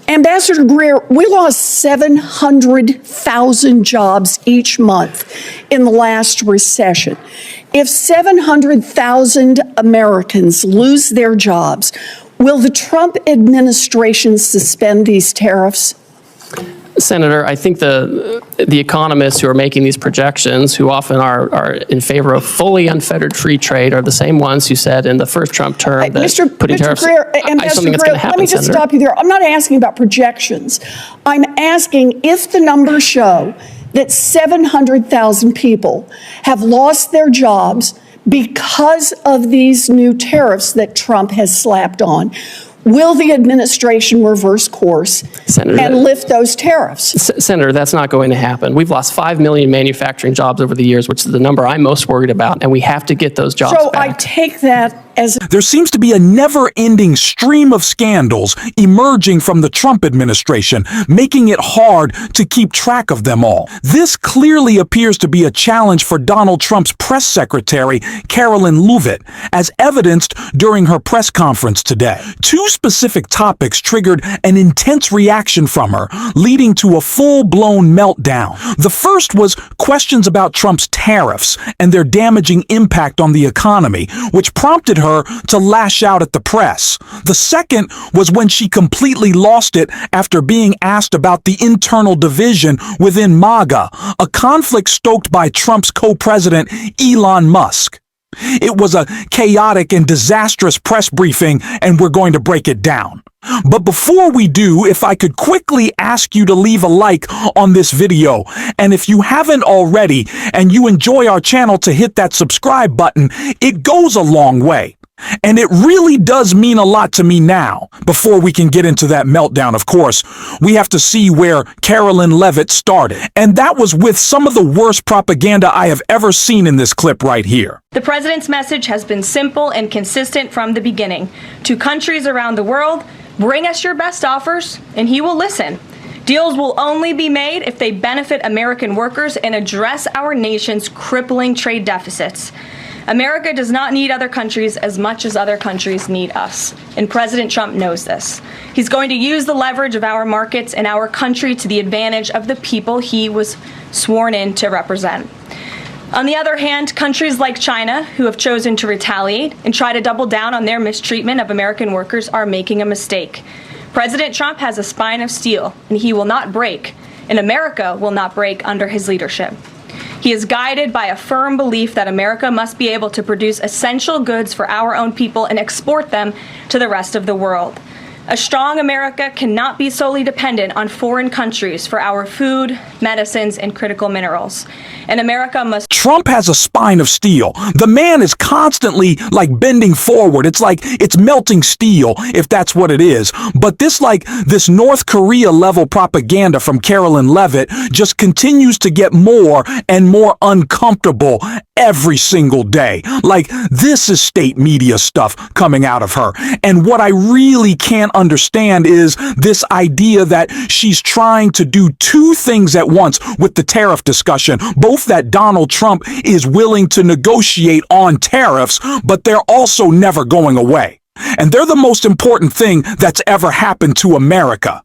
Ambassador Greer, we lost 700,000 jobs each month in the last recession. If 700,000 Americans lose their jobs, will the Trump administration suspend these tariffs? Senator, I think the economists who are making these projections, who often are in favor of fully unfettered free trade, are the same ones who said in the first Trump term that putting tariffs. Greer, Ambassador Greer, let me just stop you there. I'm not asking about projections. I'm asking if the numbers show that 700,000 people have lost their jobs because of these new tariffs that Trump has slapped on. Will the administration reverse course and lift those tariffs? Senator, that's not going to happen. We've lost 5 million manufacturing jobs over the years, which is the number I'm most worried about, and we have to get those jobs back. So I take that as... There seems to be a never-ending stream of scandals emerging from the Trump administration, making it hard to keep track of them all. This clearly appears to be a challenge for Donald Trump's press secretary, Carolyn Leavitt, as evidenced during her press conference today. Two specific topics triggered an intense reaction from her, leading to a full-blown meltdown. The first was questions about Trump's tariffs and their damaging impact on the economy, which prompted her to lash out at the press. The second was when she completely lost it after being asked about the internal division within MAGA, a conflict stoked by Trump's co-president Elon Musk. It was a chaotic and disastrous press briefing, and we're going to break it down. But before we do, if I could quickly ask you to leave a like on this video, and if you haven't already and you enjoy our channel, to hit that subscribe button. It goes a long way. And it really does mean a lot to me now. Before we can get into that meltdown, of course, we have to see where Carolyn Leavitt started. And that was with some of the worst propaganda I have ever seen in this clip right here. The president's message has been simple and consistent from the beginning. To countries around the world, bring us your best offers, and he will listen. Deals will only be made if they benefit American workers and address our nation's crippling trade deficits. America does not need other countries as much as other countries need us, and President Trump knows this. He's going to use the leverage of our markets and our country to the advantage of the people he was sworn in to represent. On the other hand, countries like China, who have chosen to retaliate and try to double down on their mistreatment of American workers, are making a mistake. President Trump has a spine of steel, and he will not break, and America will not break under his leadership. He is guided by a firm belief that America must be able to produce essential goods for our own people and export them to the rest of the world. A strong America cannot be solely dependent on foreign countries for our food, medicines, and critical minerals. And America must... Trump has a spine of steel. The man is constantly like bending forward. It's like it's melting steel, if that's what it is. But this North Korea level propaganda from Carolyn Leavitt just continues to get more and more uncomfortable every single day. Like, this is state media stuff coming out of her. And what I really can't understand is this idea that she's trying to do two things at once with the tariff discussion. Both that Donald Trump is willing to negotiate on tariffs, but they're also never going away. And they're the most important thing that's ever happened to America.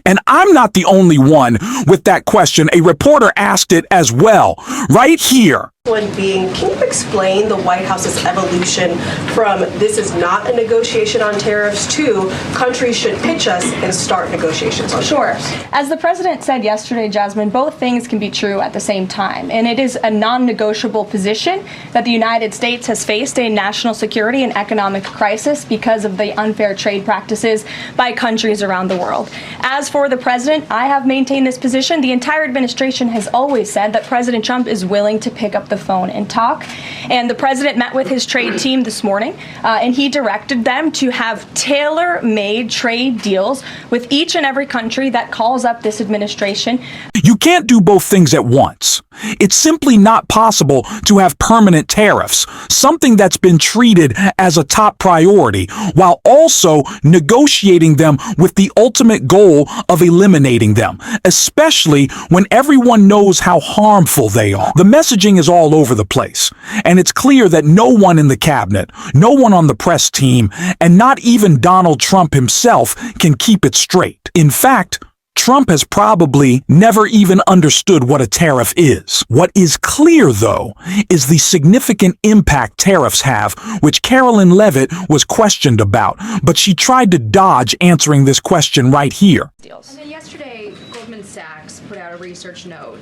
And I'm not the only one with that question. A reporter asked it as well, right here. One being, can you explain the White House's evolution from this is not a negotiation on tariffs to countries should pitch us and start negotiations on tariffs? Sure. As the president said yesterday, Jasmine, both things can be true at the same time. And it is a non-negotiable position that the United States has faced a national security and economic crisis because of the unfair trade practices by countries around the world. As for the president, I have maintained this position. The entire administration has always said that President Trump is willing to pick up the phone and talk. And the president met with his trade team this morning, and he directed them to have tailor-made trade deals with each and every country that calls up this administration. You can't do both things at once. It's simply not possible to have permanent tariffs, something that's been treated as a top priority, while also negotiating them with the ultimate goal of eliminating them, especially when everyone knows how harmful they are. The messaging is all over the place, and it's clear that no one in the cabinet, no one on the press team, and not even Donald Trump himself can keep it straight. In fact, Trump has probably never even understood what a tariff is. What is clear, though, is the significant impact tariffs have, which Carolyn Levitt was questioned about, but she tried to dodge answering this question right here. And then yesterday, Goldman Sachs put out a research note.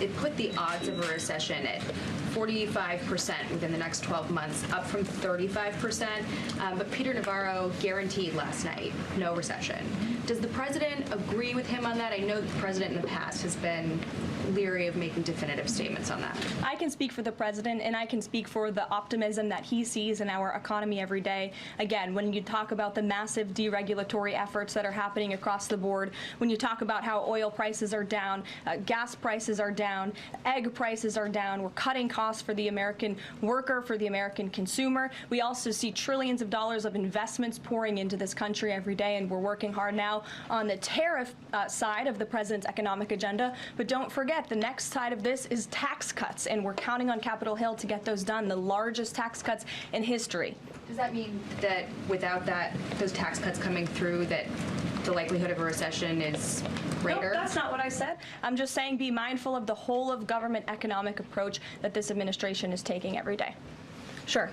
It put the odds of a recession at 45% within the next 12 months, up from 35%. But Peter Navarro guaranteed last night, no recession. Does the president agree with him on that? I know the president in the past has been leery of making definitive statements on that. I can speak for the president, and I can speak for the optimism that he sees in our economy every day. Again, when you talk about the massive deregulatory efforts that are happening across the board, when you talk about how oil prices are down, gas prices are down, egg prices are down, we're cutting costs for the American worker, for the American consumer. We also see trillions of dollars of investments pouring into this country every day, and we're working hard now on the tariff side of the president's economic agenda. But don't forget, the next side of this is tax cuts, and we're counting on Capitol Hill to get those done, the largest tax cuts in history. Does that mean that without those tax cuts coming through, that the likelihood of a recession is greater? No, that's not what I said. I'm just saying be mindful of the whole of government economic approach that this administration is taking every day. Sure.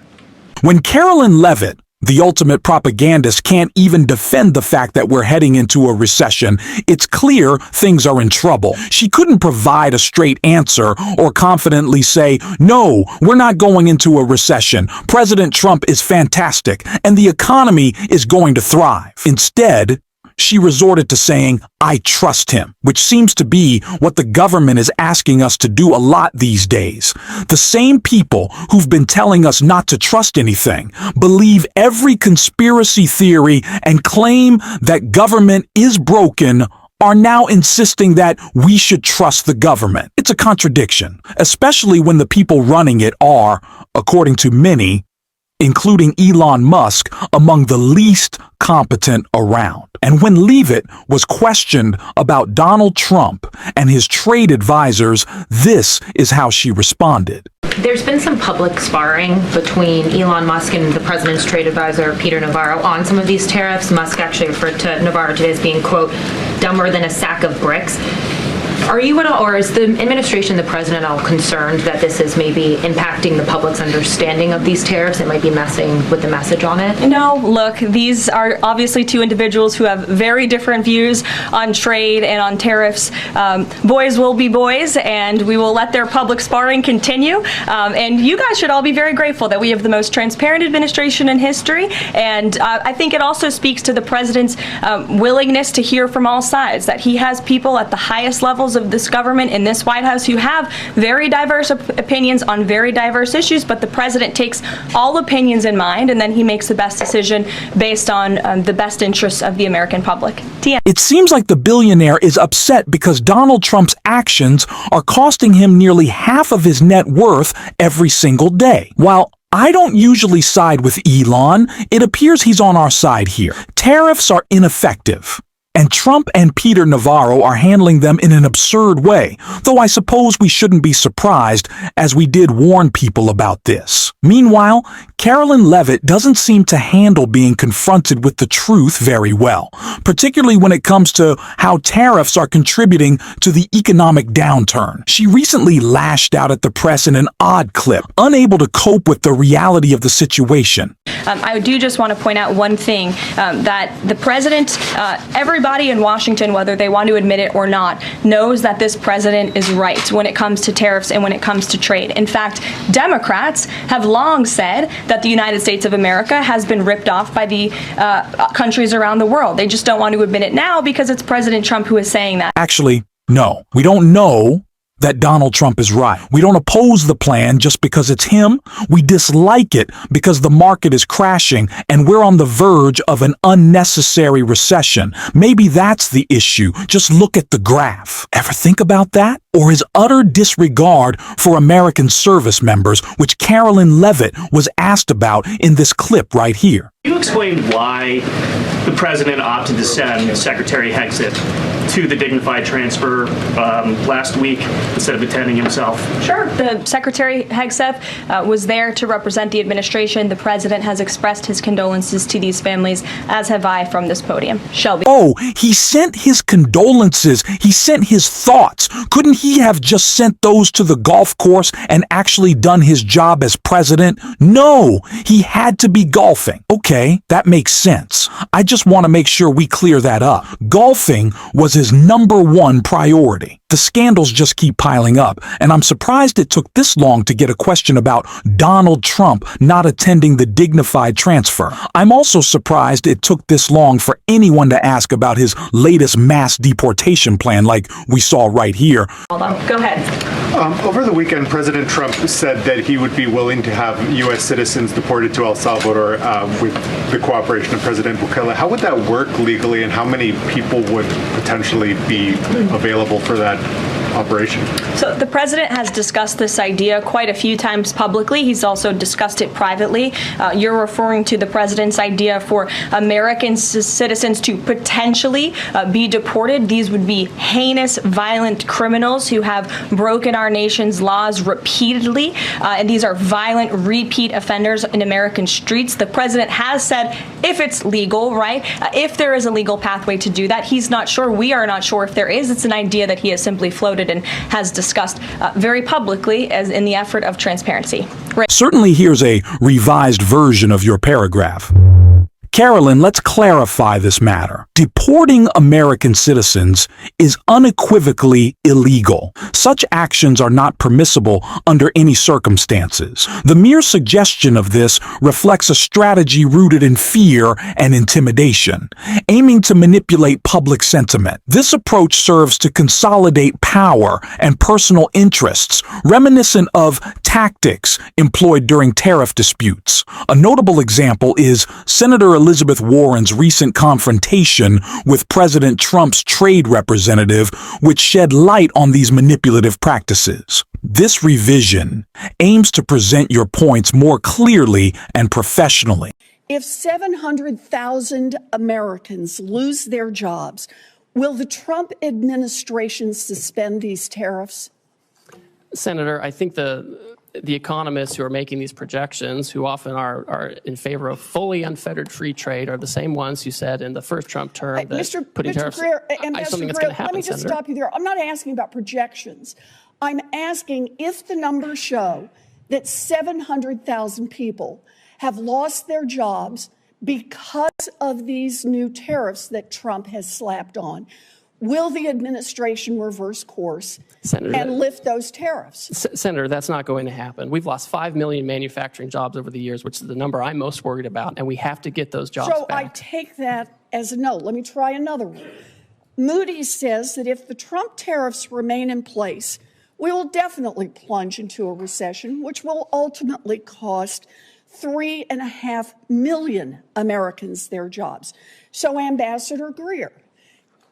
When Carolyn Levitt, the ultimate propagandist, can't even defend the fact that we're heading into a recession, it's clear things are in trouble. She couldn't provide a straight answer or confidently say, no, we're not going into a recession. President Trump is fantastic, and the economy is going to thrive. Instead, she resorted to saying, I trust him, which seems to be what the government is asking us to do a lot these days. The same people who've been telling us not to trust anything, believe every conspiracy theory, and claim that government is broken, are now insisting that we should trust the government. It's a contradiction, especially when the people running it are, according to many, including Elon Musk, among the least competent around. And when Levitt was questioned about Donald Trump and his trade advisors, this is how she responded. There's been some public sparring between Elon Musk and the president's trade advisor, Peter Navarro, on some of these tariffs. Musk actually referred to Navarro today as being, quote, dumber than a sack of bricks. Are you at all, or is the administration, the president, all concerned that this is maybe impacting the public's understanding of these tariffs? It might be messing with the message on it? No, look, these are obviously two individuals who have very different views on trade and on tariffs. Boys will be boys, and we will let their public sparring continue. And you guys should all be very grateful that we have the most transparent administration in history. And I think it also speaks to the president's willingness to hear from all sides, that he has people at the highest levels of this government in this White House who have very diverse opinions on very diverse issues, but the president takes all opinions in mind, and then he makes the best decision based on the best interests of the American public. TM. It seems like the billionaire is upset because Donald Trump's actions are costing him nearly half of his net worth every single day. While I don't usually side with Elon, it appears he's on our side here. Tariffs are ineffective, and Trump and Peter Navarro are handling them in an absurd way, though I suppose we shouldn't be surprised, as we did warn people about this. Meanwhile, Carolyn Levitt doesn't seem to handle being confronted with the truth very well, particularly when it comes to how tariffs are contributing to the economic downturn. She recently lashed out at the press in an odd clip, unable to cope with the reality of the situation. I do just want to point out one thing, that the president, everybody in Washington, whether they want to admit it or not, knows that this president is right when it comes to tariffs and when it comes to trade. In fact, Democrats have long said that the United States of America has been ripped off by the countries around the world. They just don't want to admit it now because it's President Trump who is saying that. Actually, no. We don't know that Donald Trump is right. We don't oppose the plan just because it's him. We dislike it because the market is crashing and we're on the verge of an unnecessary recession. Maybe that's the issue. Just look at the graph. Ever think about that? Or his utter disregard for American service members, which Carolyn Levitt was asked about in this clip right here. Can you explain why the president opted to send Secretary Hegseth to the dignified transfer last week instead of attending himself? Sure. The Secretary Hegseth was there to represent the administration. The president has expressed his condolences to these families, as have I from this podium. Shelby. Oh, he sent his condolences. He sent his thoughts. Couldn't he have just sent those to the golf course and actually done his job as president? No, he had to be golfing. Okay, that makes sense. I just want to make sure we clear that up. Golfing was his #1 priority. The scandals just keep piling up, and I'm surprised it took this long to get a question about Donald Trump not attending the dignified transfer. I'm also surprised it took this long for anyone to ask about his latest mass deportation plan like we saw right here. Hold on. Go ahead. Over the weekend, President Trump said that he would be willing to have U.S. citizens deported to El Salvador with the cooperation of President Bukele. How would that work legally, and how many people would potentially be available for that operation? So the president has discussed this idea quite a few times publicly. He's also discussed it privately. You're referring to the president's idea for American citizens to potentially be deported. These would be heinous, violent criminals who have broken our nation's laws repeatedly, and these are violent repeat offenders in American streets. The president has said if it's legal, right, if there is a legal pathway to do that. He's not sure. We are not sure if there is. It's an idea that he has simply floated and has discussed very publicly as in the effort of transparency. Certainly here's a revised version of your paragraph. Carolyn, let's clarify this matter. Deporting American citizens is unequivocally illegal. Such actions are not permissible under any circumstances. The mere suggestion of this reflects a strategy rooted in fear and intimidation, aiming to manipulate public sentiment. This approach serves to consolidate power and personal interests, reminiscent of tactics employed during tariff disputes. A notable example is Senator Elizabeth Warren's recent confrontation with President Trump's trade representative, which shed light on these manipulative practices. This revision aims to present your points more clearly and professionally. If 700,000 Americans lose their jobs, will the Trump administration suspend these tariffs? Senator, I think the economists who are making these projections, who often are in favor of fully unfettered free trade, are the same ones who said in the first Trump term that putting tariffs. Greer, something that's going to happen, let me just stop you there. I'm not asking about projections. I'm asking if the numbers show that 700,000 people have lost their jobs because of these new tariffs that Trump has slapped on. Will the administration reverse course and lift those tariffs? Senator, that's not going to happen. We've lost 5 million manufacturing jobs over the years, which is the number I'm most worried about, and we have to get those jobs back. So I take that as a no. Let me try another one. Moody's says that if the Trump tariffs remain in place, we will definitely plunge into a recession, which will ultimately cost 3.5 million Americans their jobs. So, Ambassador Greer,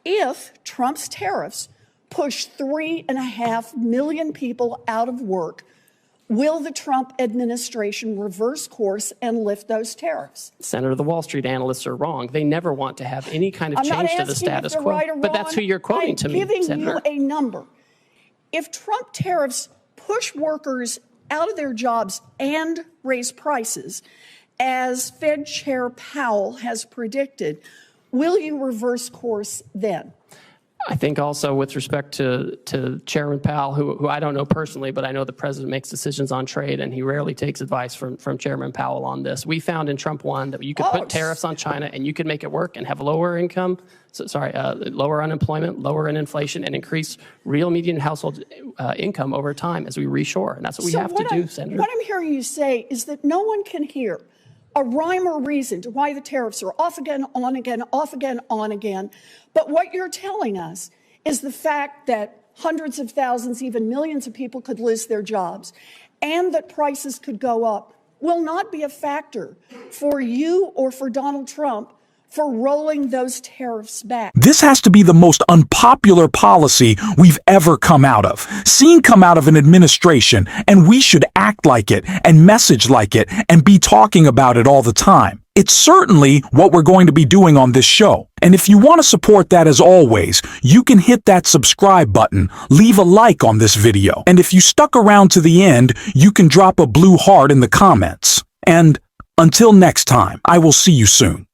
if Trump's tariffs push 3.5 million people out of work, will the Trump administration reverse course and lift those tariffs? Senator, the Wall Street analysts are wrong. They never want to have any kind of change to the status quo. Right or wrong. But that's who you're quoting to me, Senator. I'm giving you a number. If Trump tariffs push workers out of their jobs and raise prices, as Fed Chair Powell has predicted, will you reverse course then? I think also with respect to Chairman Powell, who I don't know personally, but I know the president makes decisions on trade, and he rarely takes advice from Chairman Powell on this. We found in Trump 1 that you could put tariffs on China and you could make it work and have lower income, lower unemployment, lower inflation, and increase real median household income over time as we reshore. And that's what we have to do, Senator. What I'm hearing you say is that no one can hear a rhyme or reason to why the tariffs are off again, on again, off again, on again. But what you're telling us is the fact that hundreds of thousands, even millions of people could lose their jobs and that prices could go up will not be a factor for you or for Donald Trump for rolling those tariffs back. This has to be the most unpopular policy we've ever come out of, seen come out of an administration, and we should act like it and message like it and be talking about it all the time. It's certainly what we're going to be doing on this show. And if you want to support that, as always, you can hit that subscribe button, leave a like on this video, and if you stuck around to the end, you can drop a blue heart in the comments. And until next time, I will see you soon.